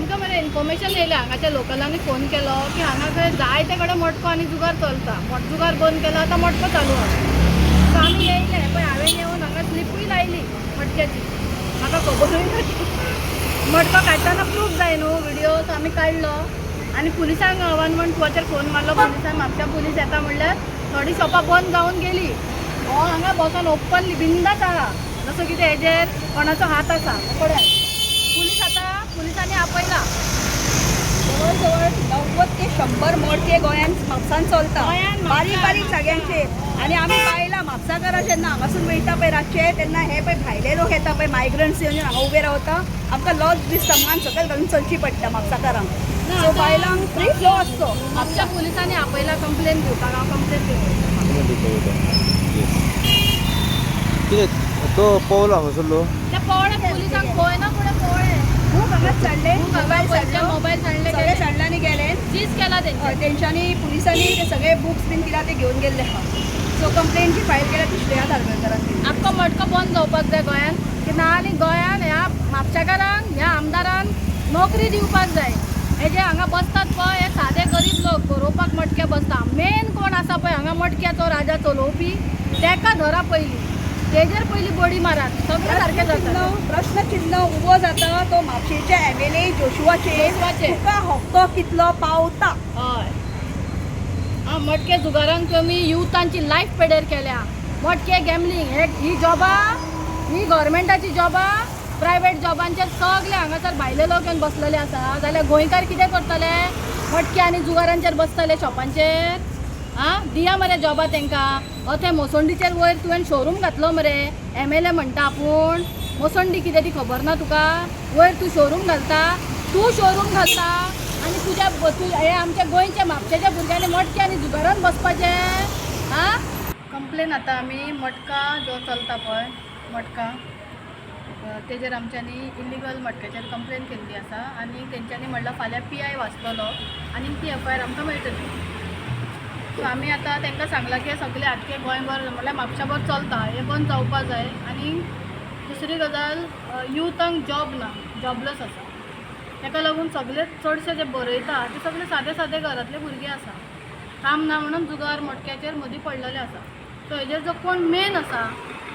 आमकां मरे इन्फॉर्मेशन येयलें हांगाच्या लोकलांनी फोन केलो की हांगा खंय जायते कडेन मटको आनी जुगार चलता. जुगार बंद केला आतां मटको चालू आसा. सो आमी येयले पळय हांवें येवन हांगा स्लिपूय लायली मटक्याची. म्हाका खबरूय ना मटको काडटना प्रूफ जाय न्हू व्हिडिओ. सो आमी काडलो आनी पुलिसांक 112चेर फोन मारलो. पुलिसांक म्हापशा पुलीस येता म्हणल्यार थोडी शॉपां बंद जावन गेली. हो हांगा बसून ओपनली बिंदास आहा जसो कितें हेजेर कोणाचो हात आसा पळयात. पुलीस आतां पुलिसांनी आपयला. जवळ 90 ते 100 मडके गोंयान म्हापसान चलता. गोंयान बारीक बारीक जाग्यांचेर. आनी आमी बायलां म्हापसाकारां जेन्ना हांगासून वयता पळय रातचे तेन्ना हे पळय भायले लोक येता पळय मायग्रंट्स येवन हांगा उबे रावता. आमकां लॉज दिसता मान सकयल घालून चलची पडटा म्हापसाकारांक. सो बायलांक फ्री फ्लो आसतो. म्हापशा पुलिसांनी आपयला कंप्लेन दिवपाक. हांव कंप्लेन दिवं तो पवलो हांगासरलो त्या पवळे पुलिसांक पळयना फुडें पवळे खूब हांगा चडले मोबायल सांडले सगळे चडल्यांनी गेले. चीज केला तेंचे. तेंच्यांनी पुलिसांनी ते सगळे बुक्स बीन कित्याक ते घेवन गेल्ले आहा. सो कंप्लेन जी फायल केल्या ती श्रेया धारगळकरान. आख्खो मटको बंद जावपाक जाय गोंयान की ना आनी गोंयान ह्या म्हापशाकारांक ह्या आमदारांक नोकरी दिवपाक जाय. हे जे हांगा बसतात पळय हे सादे गरीब लोक गरोवपाक मटके बसता. मेन कोण आसा पळय हांगा मटक्याचो राजा चलोवपी तेका धरा पयलीं. तेजेर पयलीं बडी मारात. सगळें सारकें जाता. प्रश्न चिन्ह उबो जाता तो म्हापशेच्या MLA जोशुवाचेर. तुका हक्को कितलो पावता. हय मटके जुगारांक कमी युथांची लायफ पेडेर केल्या. मटके गॅमलींग ही जॉबां ही गव्हर्मेंटाची जॉबां प्रायवेट जॉबांचेर सगळे हांगासर भायले लोक येवन बसलेले आसा. जाल्यार गोंयकार कितें करतले. मटके आनी जुगारांचेर बसतले शॉपांचेर. दिया मरे जॉबा तेंकां. थंय मोसंडीचेर वयर तुवें शोरूम घातलो मरे. MLA म्हणटा आपूण मोसंडी कितें ती खबर ना तुका. वयर तूं शोरूम घालता. तूं शोरूम घालता आनी तुज्या हे आमच्या गोंयच्या म्हापशेच्या भुरग्यांनी मटके आनी जुगारान बसपाचें. कंप्लेन आतां आमी मटका जो चलता पळय मटका तेजेर आमच्यांनी इलिगल मटक्याचेर कंप्लेन केल्ली आसा. आनी तेंच्यांनी म्हणलां फाल्यां PI वाचतलो आनी ती FIR आमकां मेळटली. सो आमी आतां तांकां सांगलां की सगळे आख्खे गोंयभर म्हणल्यार म्हापशाभर चलता हें बंद जावपा जाय. आनी दुसरी गजाल युथांक जॉब ना जॉबलेस आसा. ताका लागून सगळे चडशे जे बरयता ते सगळे सादे सादे घरांतले भुरगे आसा. काम ना म्हणून जुगार मटक्याचेर मदीं पडलेले आसा. सो हेजेर जो कोण मेन आसा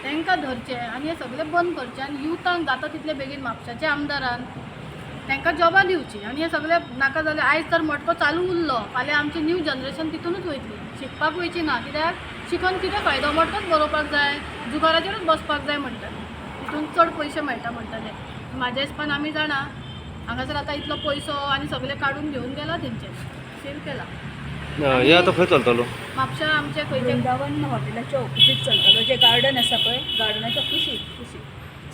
तांकां धरचे आनी हे सगळे बंद करचे. आनी युथांक जाता तितले बेगीन म्हापशाच्या आमदारान तांकां जॉबां दिवची. आनी हे सगळे नाका जाल्यार आयज तर मटको चालू उरलो फाल्यां आमची न्यू जनरेशन तितूनच वयतली. शिकपाक वयची ना. कित्याक शिकून कितें फायदो. मटकोच बरोवपाक जाय जुगाराचेरूच बसपाक जाय म्हणटाले. तितून चड पयशे मेळटा म्हणटाले. म्हाज्या हिसपान आमी जाणा हांगासर आतां इतलो पयसो आनी सगळे काडून घेवन गेला तेंचे सेल केला. हे आतां खंय चलतालो. म्हापशा आमचे खंयचे वृंदावन हॉटेलाच्या ऑपोजीट चलतालो. जे गार्डन आसा पळय गार्डनाच्या कुशीक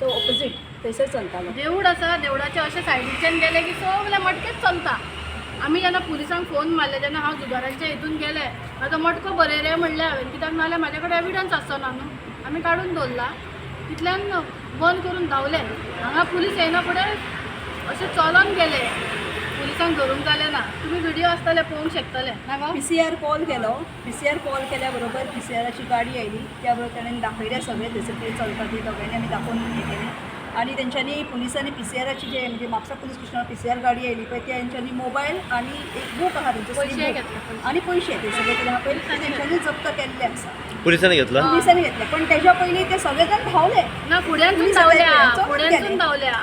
सो ऑपोजीट थंयसर चलतालो. देवूळ आसा. देवळाच्या अशे सायडीच्यान गेले की सगळे मटकेच चलता. आमी जेन्ना पुलिसांक फोन मारले जेन्ना हांव जुगारांच्या हितून गेले म्हाजो मटको बरय रे म्हणलें हांवें. कित्याक नाल्यार म्हाजे कडेन एविडन्स आसचो ना न्हू. आमी काडून दवरला. तितल्यान बंद करून धांवले. हांगा पुलीस येयना फुडें अशें चलोन गेले. पुलिसांक धरूंक जालें ना. तुमी व्हिडिओ आसतले पळोवंक शकतले नाका. PCR कॉल केलो. PCR कॉल केल्या बरोबर PCRची गाडी आयली. त्या बरोबर ताणें दाखयले सगळे थंयसर कितें चलता ती दोगांयनी आमी दाखोवन हें केलें. आनी तेंच्यांनी पुलिसांनी PCRची जे म्हणजे म्हापसा पुलीस स्टेशनार PCR गाडी आयली पळय तेंच्यांनी मोबायल आनी एक बूक आहा तेंचो पयशे घेतले. आनी पयशे ते सगळे कितें आहा पळय ते तेंच्यांनी जप्त केल्ले आसा. पुलिसांनी घेतला. पुलिसांनी घेतले पण तेज्या पयलीं ते सगळे जाण धांवले. ना फुड्यानसून धांवल्या.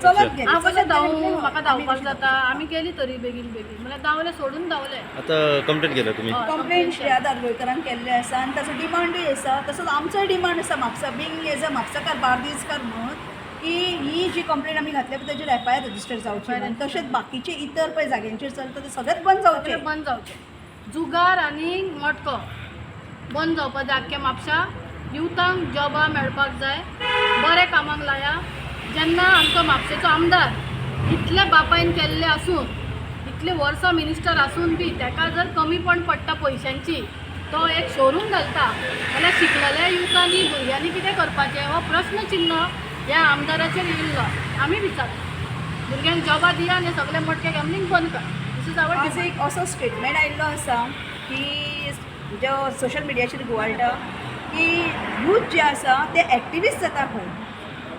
चलत गेले. हांव कशें धांवूं म्हाका धांवपाक जाता. आमी गेली तरी बेगीन म्हणल्यार धांवले सोडून धांवले. आतां कंप्लेंट केल्या तुमी. कंप्लेंट श्रेया धारगळकरान केल्ले आसा आनी ताचो डिमांडूय आसा. तसोच आमचोय डिमांड आसा म्हापसा बींग एज अ म्हापसाकार बार्देजकार म्हणून की ही जी कंप्लेंट आमी घातल्या पळय ताचेर FIR रजिस्टर जावची. आनी तशेंच बाकीचे इतर पळय जाग्यांचेर चलता ते सगळेच बंद जावचे. बंद जावचे. जुगार आनी मटको बंद जावपाक जाय आख्ख्या म्हापशा. युथांक जॉबां मेळपाक जाय. बरे कामाक लाया. जेन्ना आमचो म्हापशेचो आमदार इतले बापायन केल्ले आसून इतले वर्सां मिनिस्टर आसून बी ताका जर कमीपण पडटा पयशांची तो एक शोरूम घालता जाल्यार शिकलेल्या युथांनी भुरग्यांनी कितें करपाचें हो प्रश्न चिन्ह ह्या आमदाराचेर येयल्लो. आमी विचारता भुरग्यांक जॉबां दिया आनी सगळे मटके गॅमलींग बंद कर. दिस इज आवर आज एक असो स्टेटमेंट आयिल्लो आसा की जो सोशल मिडियाचेर घुंवळटा की यूथ जे आसा ते एक्टिविस्ट जाता खंय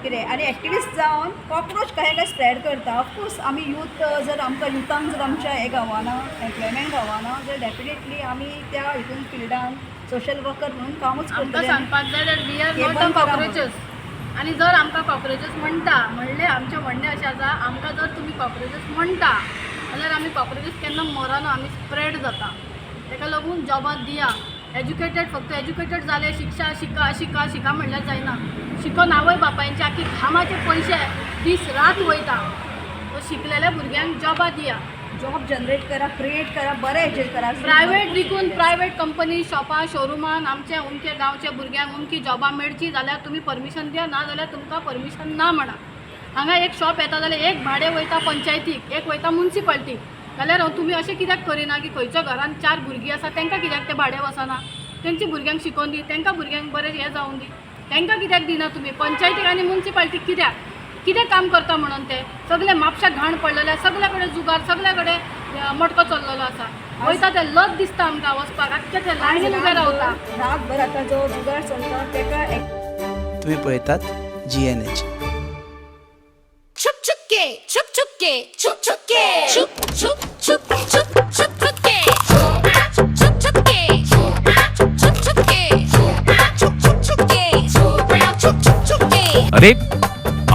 कितें आनी एक्टिविस्ट जावन कॉक्रोच काय स्प्रेड करता. ऑफकोर्स आमी यूथ जर आमकां युथांक जर आमच्या हें गावना एम्प्लॉयमेंट गावना जर डेफिनेटली आमी त्या हितून फिल्डान सोशल वर्कर म्हणून कामूच आमकां करतले. सांगपाक जाय दॅट वी आर हे नॉट पण अ करा कॉक्रोचेस. आणि जर आमकां कॉक्रोचेस म्हणले आमचें म्हणणें अशें आसा आमकां जर तुमी कॉक्रोचेस म्हणटा जाल्यार आमी कॉक्रोचेस केन्ना मरना, आमी स्प्रेड जाता. ताका लागून जॉबां दिया. एज्युकेटेड फक्त एज्युकेटेड जाले शिक्षा शिका शिका शिका म्हणल्यार जायना. शिकोन आवय बापायंचे आख्खी घामाचे पयशे दीस रात वयता. सो शिकलेल्या भुरग्यांक जॉबां दिया. जॉब जनरेट करा, क्रिएट करा, बरें हेजेर करा. प्रायवेट विकून प्रायवेट कंपनी शॉपां शोरुमान आमच्या उमके गांवच्या भुरग्यांक उमकी जॉबां मेळची जाल्यार तुमी परमिशन दिया, ना जाल्यार तुमकां परमिशन ना म्हणा. हांगा एक शॉप येता जाल्यार एक भाडें वयता पंचायतीक, एक वयता मुन्सिपाल्टीक. जाल्यार तुमी अशें कित्याक करिना की खंयच्या घरान 4 भुरगीं आसा तांकां कित्याक तें भाडें वचना. तेंची भुरग्यांक शिकोवन दी, तांकां भुरग्यांक बरें हें जावन दी. तांकां कित्याक दिना तुमी. पंचायतीक आनी मुन्सिपाल्टीक कितें काम करता म्हणून ते सगळे म्हापशाक घाण पडलेले, सगळे कडेन जुगार, सगळे कडेन मटको चल्लेलो आसा. वयता ते लज दिसता आमकां वचपाक. आख्खे ते लायनीन उबे रावता. रातभर आतां जो जुगार चलता ताका तुम्ही पळयतात GNH. छुप छुप के छुप छुप के छुप छुप के छुप छुप छुप छुप छुप छुप के छुप छुप के छुप छुप के छुप छुप के छुप छुप के. अरे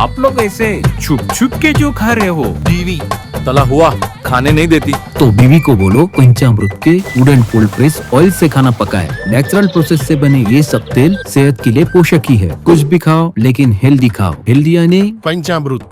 आप लोग ऐसे छुप छुप के जो खा रहे हो. बीवी तला हुआ खाने नहीं देती. तो बीवी को बोलो पंचामृत के वुडन कोल्ड प्रेस ऑयल से खाना पकाए. नेचुरल प्रोसेस से बने ये सब तेल सेहत के लिए पोषक ही है. कुछ भी खाओ लेकिन हेल्दी खाओ. हेल्दी यानी पंचामृत.